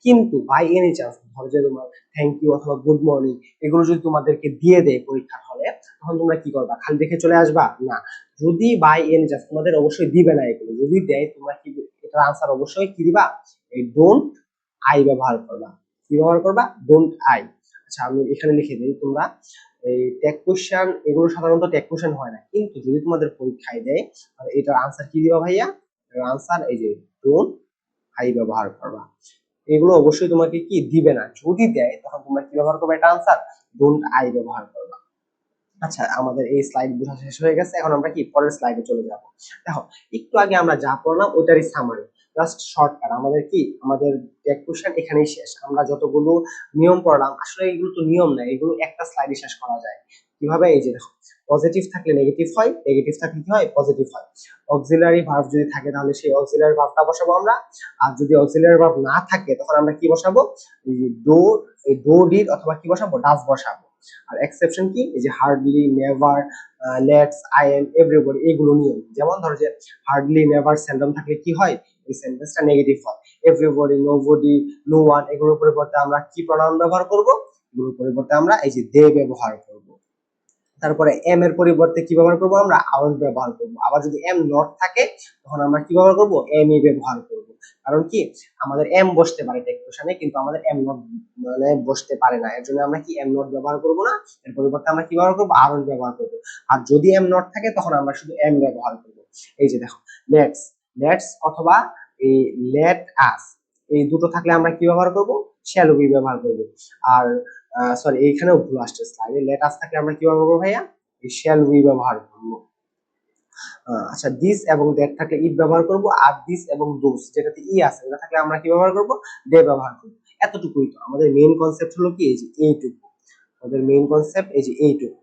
কিন্তু বাই এনি চান্স ধরো যে তোমার থ্যাংক ইউ অথবা গুড মর্নিং এগুলো যদি তোমাদেরকে দিয়ে দেয় পরীক্ষার হলে, তখন তোমরা কি করবা, খালি দেখে চলে আসবা না। যদি বাই এনি চান্স তোমাদের অবশ্যই দিবে না, এগুলো যদি দেয় তোমরা কি, এটার আনসার অবশ্যই কি দিবা, এই ডোন্ট আই ব্যবহার করবা। কি ব্যবহার করবা, ডোন্ট আই। আচ্ছা আমি এখানে লিখে দিই, তোমরা এই ট্যাগ কোশ্চেন এগুলো সাধারণত ট্যাগ কোশ্চেন হয় না, কিন্তু যদি তোমাদের পরীক্ষায় দেয় তাহলে এটার আনসার কি দিবা ভাইয়া, এর আনসার এই যে ডোন্ট আই ব্যবহার করবা। এগুলো অবশ্যই তোমাকে কি দিবে না, যদি দেয় তখন তোমরা কি ব্যবহার করবে, এটা আনসার ডোন্ট আই ব্যবহার করবা। আচ্ছা আমাদের এই স্লাইড বোঝা শেষ হয়ে গেছে, এখন আমরা কি পরের স্লাইডে চলে যাব। দেখো একটু আগে আমরা যা পড়লাম ওইটারই সামারি। জাস্ট শর্টকাট, আমাদের কি আমাদের টেক কোশ্চেন এখানেই শেষ। আমরা যতগুলো নিয়ম পড়লাম, আসলে এগুলো তো নিয়ম না, এগুলো একটা স্লাইডে শেষ করা যায়। কিভাবে? এই যে দেখো, পজিটিভ থাকলে নেগেটিভ হয়, নেগেটিভ থাকলে কি হয়? পজিটিভ হয়। অক্সিলারি ভার্ব যদি থাকে তাহলে সেই অক্সিলারি ভার্বটা বসাবো আমরা, আর যদি অক্সিলারি ভার্ব না থাকে তখন আমরা কি বসাবো? এই ডো, এই ডো ডিড অথবা কি বসাবো? ডাজ বসাবো। আর এক্সেপশন কি? এই যে hardly, never, let's, I am, everybody, এগুলো নিয়ম। যেমন ধরো যে হার্ডলি, নেভার সেন্ডম থাকলে কি হয়? এই সেন্টেন্সটা নেগেটিভ হয়। এভরিবডি, নোবডি, নো ওয়ান, এগুলোর পরিবর্তে আমরা কি প্রনাউন ব্যবহার করব? এগুলোর পরিবর্তে আমরা এই যে দে ব্যবহার করব। তারপরে এম এর পরিবর্তে কি ব্যবহার করব? আমরা আউন্ট ব্যবহার করব। আবার যদি এম নট থাকে তখন আমরা কি ব্যবহার করব? এম ই ব্যবহার করব। কারণ কি, আমাদের এম বসতে পারে টেক্সশনে, কিন্তু আমাদের এম নট মানে বসতে পারে না, এর জন্য আমরা কি এম নট ব্যবহার করব না, এর পরিবর্তে আমরা কি ব্যবহার করব? আউন্ট ব্যবহার করব। আর যদি এম নট থাকে তখন আমরা শুধু এম ব্যবহার করব। এই যে দেখো, লেটস, লেটস অথবা এই লেট আস, এই দুটো থাকলে আমরা কি ব্যবহার করব? শ্যাল উই ব্যবহার করব। আর সরি, এইখানেও ভুল আসছে স্লাইডে, লেট আস থাকলে আমরা কি ব্যবহার করবো ভাইয়া? শ্যাল উই ব্যবহার করবো। আচ্ছা, দিস এবং দ্যাট থাকলে ইট ব্যবহার করব, আর দিস এবং দোস যেটাতে ই আছে ওটা থাকলে আমরা কি ব্যবহার করব? দে ব্যবহার করব। এতটুকুই তো আমাদের মেইন কনসেপ্ট, হলো কি এই যে এইটুকু, আমাদের মেইন কনসেপ্ট এই যে এইটুকু।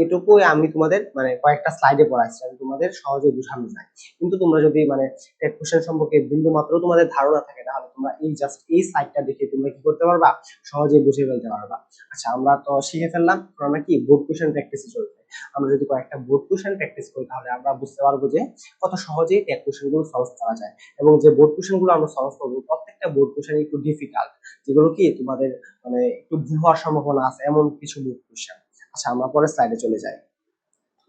এইটুকুই আমি তোমাদের মানে কয়েকটা স্লাইডে পড়াচ্ছি, আমি তোমাদের সহজে বোঝানো যায়। কিন্তু তোমরা যদি মানে টেক কোশ্চেন সম্পর্কে বিন্দু মাত্র তোমাদের ধারণা থাকে, তাহলে তোমরা এই জাস্ট এই স্লাইডটা দেখে তোমরা কি করতে পারবা? সহজে বুঝে ফেলতে পারবা। আচ্ছা, আমরা তো শিখে ফেললাম, আমরা কি বোর্ড কোশ্চেন প্র্যাকটিসে চলবে। আমরা যদি কয়েকটা বোর্ড কোশ্চেন প্র্যাকটিস করি তাহলে আমরা বুঝতে পারবো যে কত সহজেই টেক কোশ্চেন গুলো সলভ করা যায়। এবং যে বোর্ড কোশ্চেন গুলো আমরা সলভ করবো, প্রত্যেকটা বোর্ড কোশ্চেন একটু ডিফিকাল্ট, যেগুলো কি তোমাদের মানে একটু ভুল হওয়ার সম্ভাবনা আছে, এমন কিছু বোর্ড কোশ্চেন। আচ্ছা, আমরা পরের স্লাইডে চলে যাই।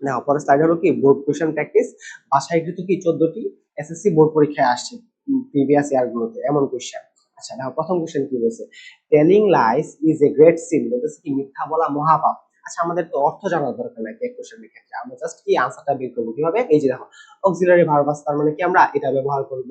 না, পরের স্লাইড হলো কি বোর্ড কোশ্চেন প্র্যাকটিস। বাসায় কিন্তু কি 14টি এসএসসি বোর্ড পরীক্ষায় আসছে প্রিভিয়াস ইয়ার গুলোতে এমন কোশ্চেন। আচ্ছা দেখো, প্রথম কোশ্চেন কি বলছে? Telling lines is a great sin, বলতেছে কি মিথ্যা বলা মহাপাপ। আচ্ছা, আমাদের তো অর্থ জানার দরকার নাই এক কোশ্চেনের ক্ষেত্রে, আমরা জাস্ট কি আনসারটা বের করবো কিভাবে? এই যে দেখো, অক্সিলারি ভার্ব আছে, তার মানে কি আমরা এটা ব্যবহার করব,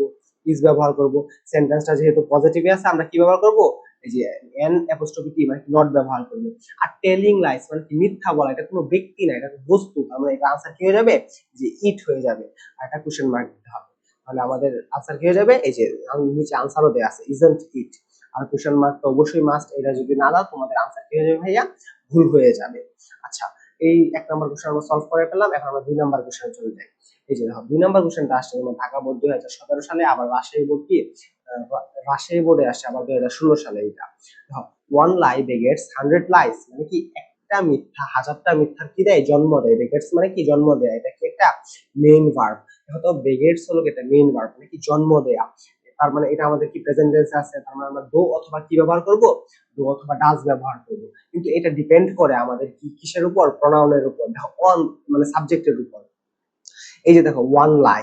ইজ ব্যবহার করব। সেন্টেন্সটা যেহেতু পজিটিভে আছে আমরা কি ব্যবহার করব? এই যে এন অ্যাপোস্ট্রফি টি মানে নট ব্যবহার করব। আর টেলিং লাইস মানে কি মিথ্যা বলা, এটা কোনো ব্যক্তি না, এটা বস্তু, তার মানে এটা আনসার কি হয়ে যাবে? যে ইট হয়ে যাবে। আর একটা কোশ্চেন মার্ক দিতে হবে, তাহলে আমাদের আনসার কি হয়ে যাবে? এই যে নিচে আনসারও দেয়া আছে, ইজন্ট ইট। আর কোশ্চেন মার্ক তো অবশ্যই মাস্ট, এটা যদি না দাও তোমাদের আনসার কি হয়ে যাবে ভাইয়া? ভুল হয়ে যাবে। আচ্ছা, এই এক নম্বর কোশ্চেন আমরা সলভ করে ফেললাম, এখন আমরা 2 নম্বর কোশ্চেনে চলে যাই। এই যে দেখো, 2 নম্বর কোশ্চেনটা আসছে যেমন ঢাকা বোর্ড 2017 সালে, আবার রাজশাহী বোর্ড কি রাজশাহী বোর্ডে আসছে আবার 2016 সালে। এটা দেখো, ওয়ান লাই বেগেটস 100 লাইস, মানে কি একটা মিথ্যা হাজারটা মিথ্যার কি দেয়? জন্ম দেয়। বেগেটস মানে কি? জন্ম দেয়। এটা কি একটা মেইন ভার্ব? দেখো তো, বেগেটস হলো এটা মেইন ভার্ব, মানে কি জন্ম দেয়া। তার মানে এটা আমাদের কি প্রেজেন্ট টেন্সে আছে, তার মানে আমরা ডো অথবা কি ব্যবহার করব? ডো অথবা ডাজ ব্যবহার করব। কিন্তু এটা ডিপেন্ড করে আমাদের কি কিসের উপর? প্রনাউনের উপর। দেখো, অন মানে সাবজেক্টের উপর। এই যে দেখো, ওয়ান লাই,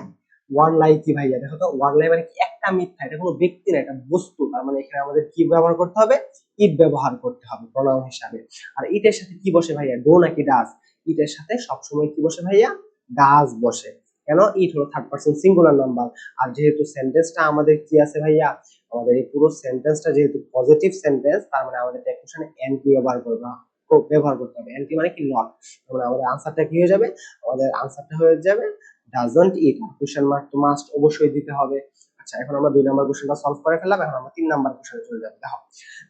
ওয়ান লাই কি ভাইয়া? দেখো তো, ওয়ান লাই মানে কি একটা মিথ্যা, এটা কোনো ব্যক্তি না, এটা বস্তু। তার মানে এখানে আমাদের কি ব্যবহার করতে হবে? ইট ব্যবহার করতে হবে প্রনাউন হিসাবে। আর ইটের সাথে কি বসে ভাইয়া? ডো নাকি ডাজ? ইটের সাথে সবসময় কি বসে ভাইয়া? ডাজ বসে। কেন? ইট হলো থার্ড পারসন সিঙ্গুলার নাম্বার। আর যেহেতু সেন্টেন্সটা আমাদের কি আছে ভাইয়া? আমাদের এই পুরো সেন্টেন্সটা যেহেতু পজিটিভ সেন্টেন্স, তার মানে আমাদের টেকনিশনে এন কি ব্যবহার করতে হবে। এন কি মানে কি? নট। তার মানে আমাদের আনসারটা কি হয়ে যাবে? আমাদের আনসারটা হয়ে যাবে ডাজন্ট ইট। কোশ্চেন মার্ক তো মাস্ট অবশ্যই দিতে হবে। আচ্ছা, এখন আমরা 2 নম্বর কোশ্চেনটা সলভ করে ফেললাম, এখন আমরা 3 নম্বর কোশ্চেনে চলে যাব। দেখো,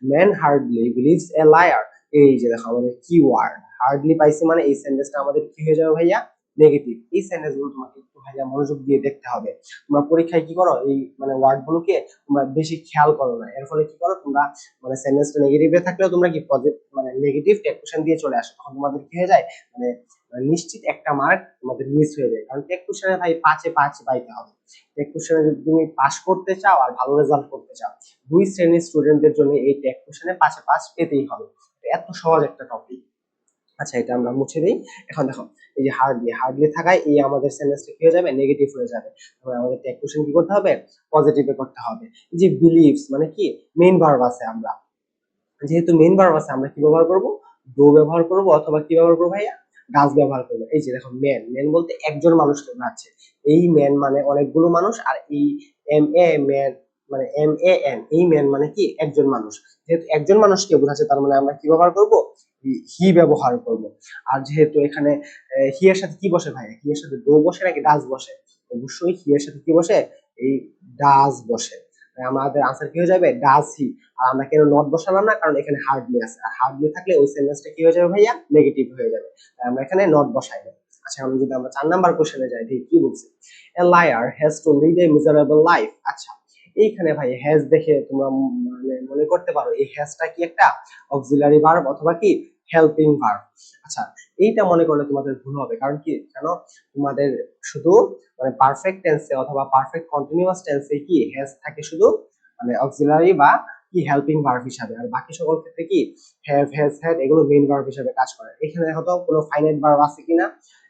man hardly believes a liar. এই যে দেখো, আমাদের কি ওয়ার্ড হার্ডলি পাইছি, মানে এই সেন্টেন্সটা আমাদের কি হয়ে যাবে ভাইয়া? নেগেটিভ। এই সেন্টেন্স গুলো তোমাকে একটু ভাইয়া মনোযোগ দিয়ে দেখতে হবে। তোমরা পরীক্ষায় কি করো? এই মানে ওয়ার্ড গুলোকে তোমরা বেশি খেয়াল করো না, এর ফলে কি করো তোমরা? মানে সেন্টেন্সটা নেগেটিভে থাকলেও তোমরা কি পজিটিভ মানে নেগেটিভ টেকনিশন দিয়ে চলে আসো, তখন তোমাদের কি হয়ে যায়? মানে নিশ্চিত একটা মার্ক তোমাদের মিস হয়ে যায়। কারণ টেক কোশ্চেনে ভাই 5-এ 5 পাইতে হবে। টেক কোশ্চেনে যদি তুমি পাস করতে চাও আর ভালো রেজাল্ট করতে চাও, 2 শ্রেণীর স্টুডেন্টদের জন্য এই টেক কোশ্চেনে 5-এ 5 পেতেই হবে। এত সহজ একটা টপিক। আচ্ছা, এটা আমরা মুছে দিই। এখন দেখো, এই যে হার্ডলি, হার্ডলি থাকায় এই আমাদের সেন্টেন্সটা কি হয়ে যাবে? নেগেটিভ হয়ে যাবে। তাহলে আমাদের টেক কোশ্চেন কি করতে হবে? পজিটিভে করতে হবে। এই যে বিলিভস মানে কি? মেইন ভার্ব আছে, আমরা যেহেতু মেইন ভার্ব আছে আমরা কি ব্যবহার করব? ডো ব্যবহার করব, অথবা কি ব্যবহার করব ভাইয়া? ডাজ ব্যবহার করব। এই যে দেখো, ম্যান, ম্যান বলতে একজন মানুষকে বোঝাচ্ছে। এই ম্যান মানে অনেকগুলো মানুষ, আর এই এম এ ম্যান মানে এম এ এন, এই ম্যান মানে কি একজন মানুষ। যেহেতু একজন মানুষকে বোঝাচ্ছে, তার মানে আমরা কি ব্যবহার করব? হি ব্যবহার করব। আর যেহেতু এখানে হি এর সাথে কি বসে ভাই? হি এর সাথে ডো বসে নাকি ডাজ বসে? অবশ্যই হি এর সাথে কি বসে? এই ডাজ বসে, আমাদের আনসার কি হয়ে যাবে ডাজ হি। আর আমরা কেন নট বসালাম না, কারণ এখানে হার্ডলি আছে, আর হার্ডলি থাকলে ওই সেন্টেন্সটা কি হয়ে যাবে ভাইয়া নেগেটিভ হয়ে যাবে, তাই আমরা এখানে নট বসাই না। আচ্ছা আমি যদি আমরা 4 নাম্বার কোশ্চেনে যাই, ঠিক কি বলছি, a liar has to lead a miserable life. আচ্ছা এইখানে ভাই হ্যাজ দেখে তোমরা মানে মনে করতে পারো এই হ্যাজটা কি একটা অক্সিলারি ভার্ব অথবা কি হেল্পিং ভার্ব। আচ্ছা এইটা মনে করলে তোমাদের ভুল হবে, কারণ কি জানো, তোমাদের শুধু মানে পারফেক্ট টেন্সে অথবা পারফেক্ট কন্টিনিউয়াস টেন্সে কি হ্যাজ থাকে শুধু মানে অক্সিলারি বা কি হেল্পিং ভার্ব হিসাবে, আর বাকি সকল ক্ষেত্রে কি হ্যাভ হ্যাজ হ্যাড এগুলো মেইন ভার্ব হিসাবে কাজ করে। এখানে হয়তো কোনো ফাইনাইট ভার্ব আছে কিনা,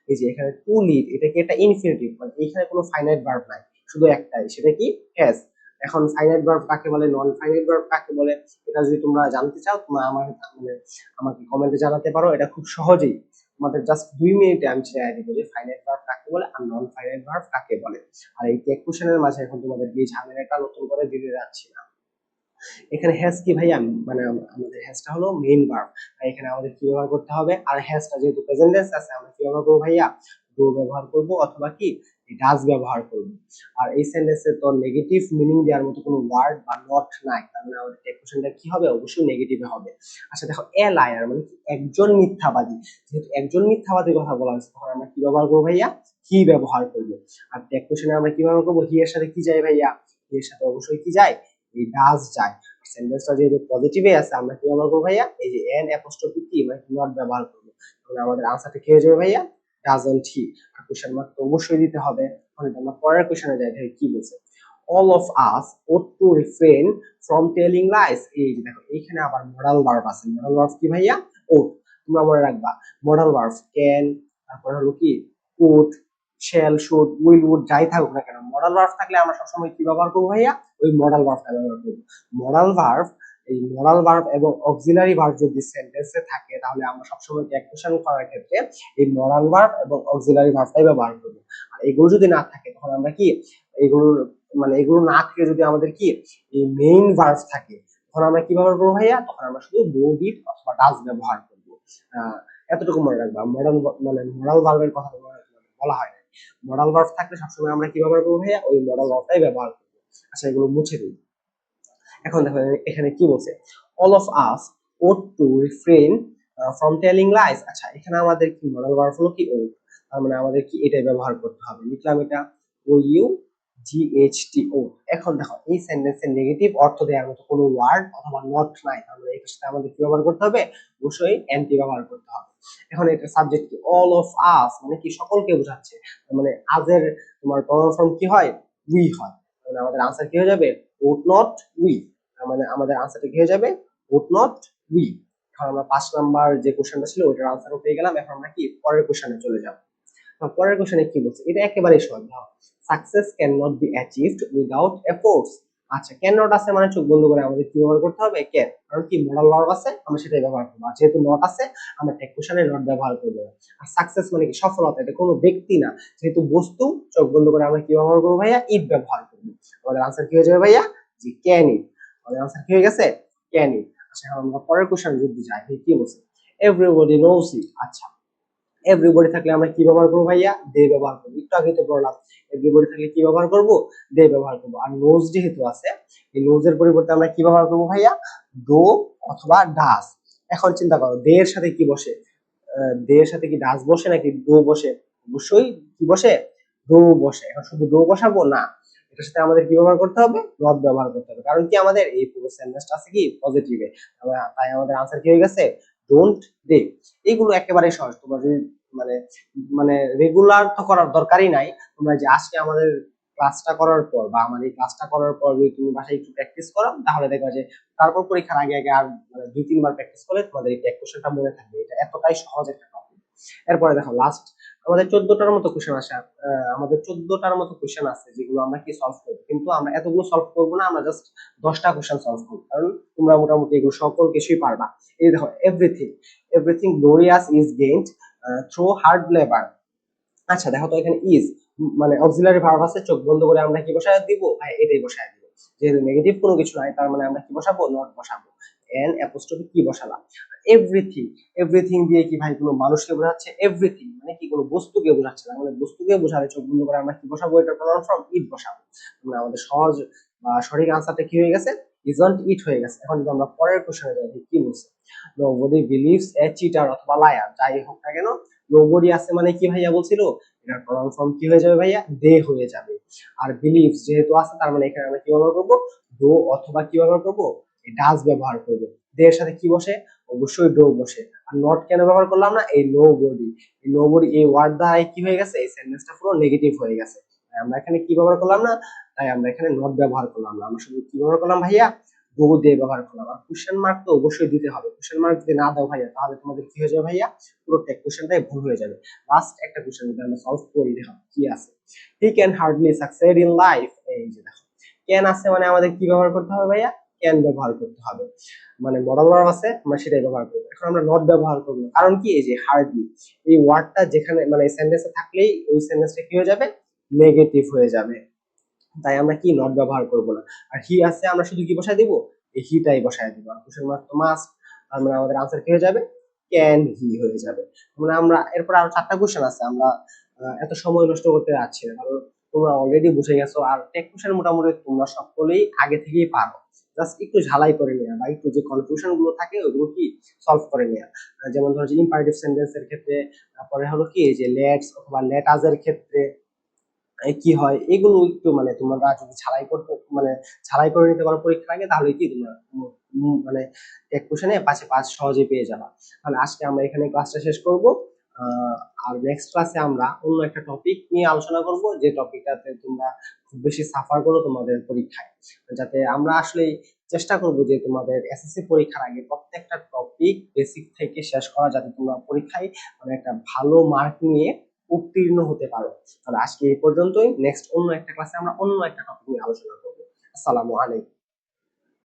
এই যে এখানে টু লিড এটা কি একটা ইনফিনিটিভ, মানে এখানে কোনো ফাইনাইট ভার্ব নাই, শুধু একটাই, সেটা কি হ্যাজ। এখন ফাইনাইট ভার্ব কাকে বলে, নন ফাইনাইট ভার্ব কাকে বলে, এটা যদি তোমরা জানতে চাও তোমরা আমার মানে আমাকে কমেন্টে জানাতে পারো, এটা খুব সহজেই তোমাদের জাস্ট 2 মিনিটে আমি শেয়ার দিব যে ফাইনাইট ভার্ব কাকে বলে আর নন ফাইনাইট ভার্ব কাকে বলে। আর এই টেক কোশ্চেনের মাঝে এখন তোমাদের এই ঝামেলাটা নতুন করে দিতে যাচ্ছি না। এখানে হ্যাজ কি ভাইয়া, মানে আমাদের হ্যাজটা হলো মেইন ভার্ব, তাই এখানে আমাদের কি ব্যবহার করতে হবে, আর হ্যাজটা যেহেতু প্রেজেন্ট টেন্স আছে আমরা কি ব্যবহার করবো ভাইয়া, ডু ব্যবহার করব অথবা কি ডাজ ব্যবহার করব। আর এই সেন্টেন্সে তো নেগেটিভ মিনিং দেওয়ার মতো কোনো ওয়ার্ড বা নট নাই, তার মানে আমাদের টেক কোশ্চেনটা কি হবে, অবশ্যই নেগেটিভে হবে। আচ্ছা দেখো এ লায়ার মানে কি একজন মিথ্যাবাদী, যেহেতু একজন মিথ্যাবাদীর কথা বলা হয়েছে তখন আমরা কি ব্যবহার করবো ভাইয়া, হি ব্যবহার করব। আর টেক কোশ্চেনে আমরা কি ব্যবহার করবো, হি এর সাথে কি যায় ভাইয়া, হি এর সাথে অবশ্যই কি যায়, এই ডাজ যায়। সেন্টেন্সটা যেহেতু পজিটিভে আছে আমরা কি ব্যবহার করবো ভাইয়া, এই যে এন অ্যাপোস্ট্রফি কি মানে নট ব্যবহার করবো, তাহলে আমাদের আনসারটা কি হয়ে যাবে ভাইয়া, ডাজন্ট হি। আর কোশ্চেন মার্ক তো অবশ্যই দিতে হবে। এখন আমরা পরের কোশ্চেনে যাই, দেখি কি বলছে, all of us ought to refrain from telling lies। এই যে দেখো এইখানে আবার মডাল ভার্ব আছে, মডাল ভার্ব কি ভাইয়া ought, তোমরা মনে রাখবা মডাল ভার্ব ক্যান, তারপর হলো কি could, shall, should, will, would যাই থাকুক না কেন, মডাল ভার্ব থাকলে আমরা সবসময় কি ব্যবহার করবো ভাইয়া, ওই মডাল ভার্বটা ব্যবহার করবো। মডাল ভার্ব, এই মডাল ভার্ব এবং অক্সিলারি ভার্ব যদি সেন্টেন্সে থাকে তাহলে আমরা সবসময় অ্যাকশন করার ক্ষেত্রে এই মডাল ভার্ব এবং অক্সিলারি ভার্বটাই ব্যবহার করবো। আর এগুলো যদি না থাকে তখন আমরা কি এগুলোর মানে এগুলো না থেকে যদি আমাদের কি এই মেইন ভার্ব থাকে তখন আমরা কি ব্যবহার করবো ভাইয়া, তখন আমরা শুধু ডু ডিড অথবা ডাজ ব্যবহার করবো। এতটুকু মনে রাখবা, মডাল মানে মডাল ভার্বের কথা বলা হয় না, মডাল ভার্ব থাকলে সবসময় আমরা কি ব্যবহার করবো ভাইয়া, ওই মডাল ভার্বটাই ব্যবহার করবো। আচ্ছা এগুলো মুছে দিই। এখন দেখো এখানে কি বলছে, all of us ought to refrain from telling lies। আচ্ছা এখানে আমাদের কি মডাল ভার্ব হলো কি ought, তার মানে আমাদের কি এটা ব্যবহার করতে হবে, লিখলাম এটা ও ইউ জি এইচ টি ও। এখন দেখো এই সেন্টেন্সের নেগেটিভ অর্থ দেওয়ার মতো কোনো ওয়ার্ড অথবা নট নাই, তার মানে এটার সাথে আমাদের কি ব্যবহার করতে হবে, অবশ্যই এন্টি ব্যবহার করতে হবে। এখন এটা সাবজেক্ট কি all of us মানে কি সকলকে বোঝাচ্ছে, মানে আজের তোমার প্রনাউন ফর্ম কি হয়, উই হয়, মানে আমাদের আনসার কি হয়ে যাবে ought not we, মানে আমাদের আনসারটা কি হয়ে যাবে ought not we। এখন আমরা 5 নাম্বার যে কোশ্চেনটা ছিল ওটার আনসারও পেয়ে গেলাম, এখন আমরা কি পরের কোশ্চেনে চলে যাব। পরের কোশ্চেনে কি বলছে, এটা একেবারেই সহজ, success can not be achieved without efforts. আচ্ছা ক্যান নট আছে মানে চোখ বন্ধ করে আমাদের কি ব্যবহার করতে হবে, ক্যান, কারণ কি মডাল ভার্ব আছে আমরা সেটাই ব্যবহার করবো, আর যেহেতু নট আছে আমরা টেক কোশ্চেনে নট ব্যবহার করবো না। আর সাকসেস মানে কি সফলতা, এটা কোনো ব্যক্তি না, যেহেতু বস্তু চোখ বন্ধ করে আমরা কি ব্যবহার করবো ভাইয়া, ইট ব্যবহার করবো। আমাদের আনসার কি হয়ে যাবে ভাইয়া, জি ক্যান ইট, আমাদের আনসার কি হয়ে গেছে ক্যান ইট। আচ্ছা আমরা পরের কোশ্চেন যদি যাই, কি বলছে, এভরিবডি নোস ইট। আচ্ছা এভরিবডি থাকলে আমরা কি ব্যবহার করবো ভাইয়া, দে ব্যবহার করবো, একটু আগে তো পড়লাম এভরিবডি থাকলে কি ব্যবহার করবো, দে ব্যবহার করবো। আর নোজ যেহেতু আছে এই নোজের পরিবর্তে আমরা কি ব্যবহার করবো ভাইয়া, ডো অথবা ডাস। এখন চিন্তা করো দে এর সাথে কি বসে, দে এর সাথে কি ডাস বসে নাকি ডো বসে, অবশ্যই কি বসে, ডো বসে। এখন শুধু ডো বসাবো না, এটার সাথে আমাদের কি ব্যবহার করতে হবে, নট ব্যবহার করতে হবে, কারণ কি আমাদের এই পুরো সেন্টেন্সটা আছে কি পজিটিভে, তাই আমাদের আনসার কি হয়ে গেছে ডোন্ট দে। এইগুলো একেবারে সহজ, তোমরা যদি মানে মানে রেগুলার তো করার দরকারই নাই, তোমরা যে আজকে আমাদের ক্লাসটা করার পর বা আমার এই ক্লাসটা করার পর যদি তুমি বাসায় একটু প্র্যাকটিস করো তাহলে দেখবা যে তারপর পরীক্ষার আগে আগে আর মানে 2-3 বার প্র্যাকটিস করলে তোমাদের এই কোশ্চেনটা মনে থাকবে, এটা এতটাই সহজ একটা টপিক। এরপরে দেখো লাস্ট আমাদের 14টার মতো কোশ্চেন আসে, আমাদের 14টার মতো কোশ্চেন আছে যেগুলো আমরা কি সলভ করবো, কিন্তু আমরা এতগুলো সলভ করবো না, আমরা জাস্ট 10টা কোশ্চেন সলভ করবো, কারণ তোমরা মোটামুটি এগুলো সকল কিছুই পারবা। এই দেখো everything glorious is gained through hard labour. আচ্ছা দেখো তো এখানে ইজ মানে অক্সিলারি ভার্ব আছে, চোখ বন্ধ করে আমরা কি বসায় দিব ভাই, এটাই বসায় দিব, যেহেতু নেগেটিভ কোনো কিছু নাই তার মানে আমরা কি বসাবো, নট বসাবো। এন অ্যাপোস্ট্রফি কি বসালাম, এভরিথিং। এভরিথিং দিয়ে কি ভাই কোনো মানুষকে বোঝাচ্ছে? এভরিথিং মানে কি কোনো বস্তুকে বোঝাচ্ছে না, মানে বস্তুকে বোঝালে চোখ বন্ধ করে আমরা কি বসাবো? এটা প্রনাউন ফর্ম ইট বসাবো। মানে আমাদের সহজ বা সঠিক আনসারটা কি হয়ে গেছে? ইজন্ট ইট হয়ে গেছে। এখন যদি আমরা পরের কোশ্চেনে যাই, কি বলছে? নোবডি বিলিভস এ চিটার অথবা লায়ার, যাই হোক না কেন নোবডি আছে মানে কি ভাইয়া বলছিল? এটার প্রনাউন ফর্ম কি হয়ে যাবে ভাইয়া? দে হয়ে যাবে। আর বিলিভস যেহেতু আছে তার মানে এখানে আমরা কি ব্যবহার করবো? ডো অথবা কি ব্যবহার করবো? ডাজ ব্যবহার করবো। দে এর সাথে কি বসে? অবশ্যই ডো বসে। আর নট কেন ব্যবহার করলাম না? এই নোবডি, এই নোবডি এই ওয়ার্ড দ্বারা কি হয়ে গেছে? এই সেন্টেন্সটা পুরো নেগেটিভ হয়ে গেছে। তাই আমরা এখানে কি ব্যবহার করলাম না? তাই আমরা এখানে নট ব্যবহার করলাম না, আমরা শুধু কি ব্যবহার করলাম ভাইয়া? ডো দিয়ে ব্যবহার করলাম। আর কোশ্চেন মার্ক তো অবশ্যই দিতে হবে। কোশ্চেন মার্ক যদি না দাও ভাইয়া তাহলে তোমাদের কি হয়ে যাবে ভাইয়া? পুরো টেক কোশ্চেনটাই ভুল হয়ে যাবে। লাস্ট একটা কোশ্চেন যদি আমরা সলভ করি, দেখো কি আছে। He can hardly succeed in life. এই যে দেখো ক্যান আছে মানে আমাদের কি ব্যবহার করতে হবে ভাইয়া? ক্যান ব্যবহার করতে হবে। মানে মডাল ভার্ব আছে আমরা সেটাই ব্যবহার করবো। এখন আমরা নট ব্যবহার করবো, কারণ কি? এই যে হার্ডলি এই ওয়ার্ডটা যেখানে মানে সেন্টেন্সে থাকলেই ওই সেন্টেন্সটা কি হয়ে যাবে? নেগেটিভ হয়ে যাবে। তাই আমরা কি নট ব্যবহার করব না। আর হি আছে আমরা শুধু কি বসায় দিব? এই হিটাই বসায় দিব। আর কোশ্চেন মার্ক তো মাস্ট, তার মানে আমাদের আনসার কি হয়ে যাবে? ক্যান হি হয়ে যাবে। মানে আমরা এরপর আরো 4টা কোশ্চেন আছে, আমরা এত সময় নষ্ট করতে যাচ্ছি না, কারণ তোমরা অলরেডি বুঝে গেছো। আর টেক কোশ্চেন মোটামুটি তোমরা সকলেই আগে থেকেই পারো, জাস্ট একটু ঝালাই করে নেওয়া বা একটু যে কনফিউশন গুলো থাকে ওগুলো কি সলভ করে নেওয়া। যেমন ধরো যে ইম্পারেটিভ সেন্টেন্সের ক্ষেত্রে, তারপরে হলো কি যে লেটস অথবা লেট আজের ক্ষেত্রে কি হয় এগুলো একটু মানে তোমরা যদি ছাড়াই করতে মানে ছাড়াই করে নিতে পারো পরীক্ষার আগে, তাহলে কি তোমরা মানে এক কোশ্চেনে 5-এ 5 সহজে পেয়ে যাবা। তাহলে আজকে আমরা এখানে ক্লাসটা শেষ করব। আর নেক্সট ক্লাসে আমরা অন্য একটা টপিক নিয়ে আলোচনা করব, যে টপিকটাতে তোমরা খুব বেশি সাফার করো তোমাদের পরীক্ষায়। যাতে আমরা আসলে চেষ্টা করব যে তোমাদের এসএসসি পরীক্ষার আগে প্রত্যেকটা টপিক বেসিক থেকে শেষ করা, যাতে তোমরা পরীক্ষায় মানে একটা ভালো মার্ক নিয়ে উত্তীর্ণ হতে পারো। তাহলে আজকে এই পর্যন্তই। নেক্সট অন্য একটা ক্লাসে আমরা অন্য একটা টপিক নিয়ে আলোচনা করবো। আসসালামু আলাইকুম।